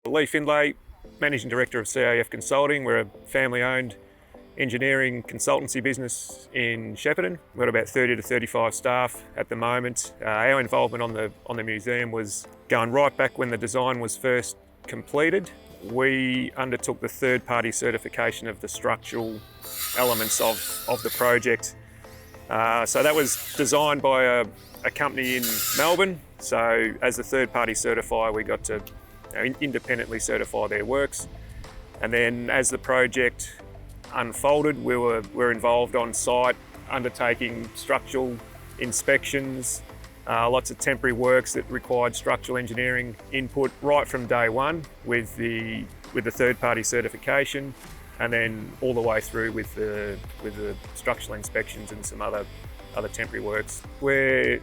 Leah Findlay, Managing Director of CAF Consulting. We're a family-owned engineering consultancy business in Shepparton. We've got about 30 to 35 staff at the moment. Our involvement on the museum was going right back when the design was first completed. We undertook the third-party certification of the structural elements of the project. So that was designed by a company in Melbourne. So as the third-party certifier, we got to independently certify their works. And then as the project unfolded, we were involved on site, undertaking structural inspections, lots of temporary works that required structural engineering input right from day one with the third-party certification, and then all the way through with the structural inspections and some other temporary works. We're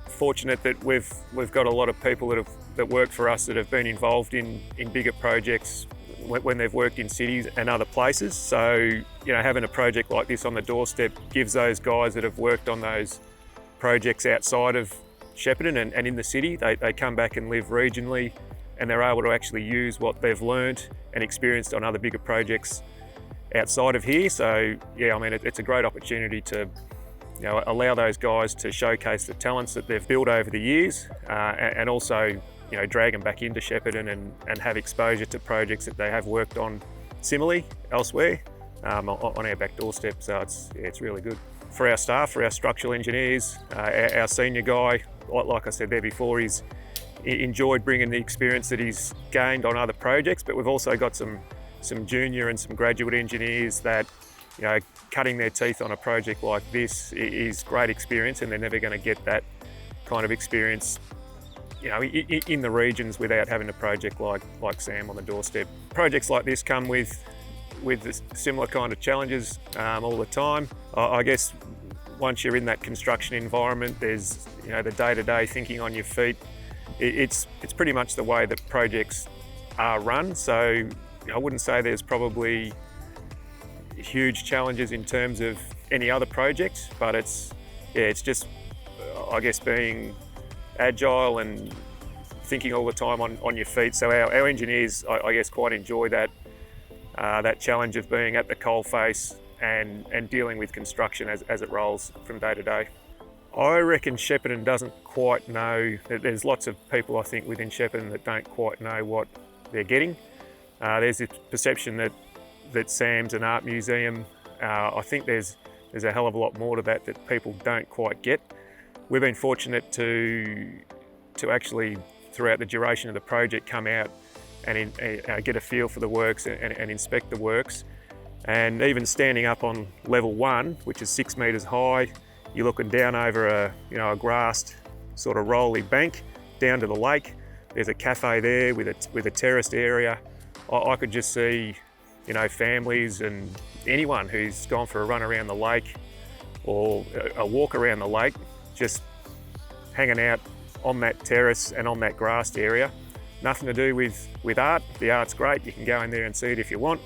fortunate that we've got a lot of people that work for us that have been involved in bigger projects when they've worked in cities and other places. So, having a project like this on the doorstep gives those guys that have worked on those projects outside of Shepparton and in the city, they come back and live regionally, and they're able to actually use what they've learned and experienced on other bigger projects outside of here. So, it's a great opportunity to allow those guys to showcase the talents that they've built over the years, and also drag them back into Shepparton and have exposure to projects that they have worked on similarly elsewhere on our back doorstep. So it's really good. For our staff, for our structural engineers, our senior guy, like I said there before, he's enjoyed bringing the experience that he's gained on other projects, but we've also got some junior and some graduate engineers that cutting their teeth on a project like this is great experience, and they're never going to get that kind of experience in the regions without having a project like Sam on the doorstep. Projects like this come with similar kind of challenges all the time. I guess once you're in that construction environment, there's the day-to-day thinking on your feet. It's pretty much the way that projects are run. So I wouldn't say there's probably huge challenges in terms of any other project, but it's just, I guess, being agile and thinking all the time on your feet. So our engineers, I guess, quite enjoy that challenge of being at the coalface and dealing with construction as it rolls from day to day. I reckon Shepparton doesn't quite know. There's lots of people, I think, within Shepparton that don't quite know what they're getting. There's this perception that Sam's an art museum. I think there's a hell of a lot more to that people don't quite get. We've been fortunate to actually, throughout the duration of the project, come out and get a feel for the works and inspect the works. And even standing up on level 1, which is 6 metres high, you're looking down over a grassed sort of rolly bank down to the lake. There's a cafe there with a terraced area. I could just see families and anyone who's gone for a run around the lake or a walk around the lake, just hanging out on that terrace and on that grassed area. Nothing to do with art. The art's great, you can go in there and see it if you want,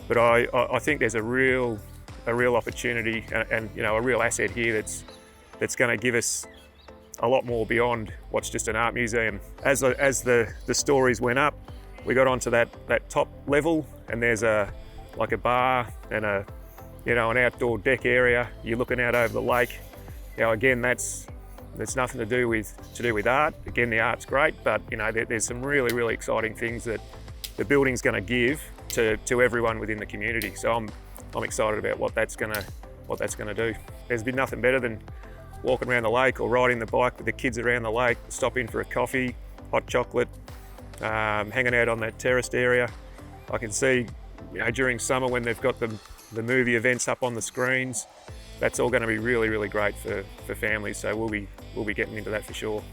but I think there's a real opportunity and a real asset here that's going to give us a lot more beyond what's just an art museum. As the stories went up, we got onto that top level, and there's a bar and an outdoor deck area. You're looking out over the lake. Again, that's nothing to do with art. Again, the art's great, but there's some really exciting things that the building's going to give to everyone within the community. So I'm excited about what that's going to do. There's been nothing better than walking around the lake or riding the bike with the kids around the lake, stop in for a coffee, hot chocolate, hanging out on that terraced area. I can see during summer when they've got the movie events up on the screens, that's all going to be really great for families. So we'll be getting into that for sure.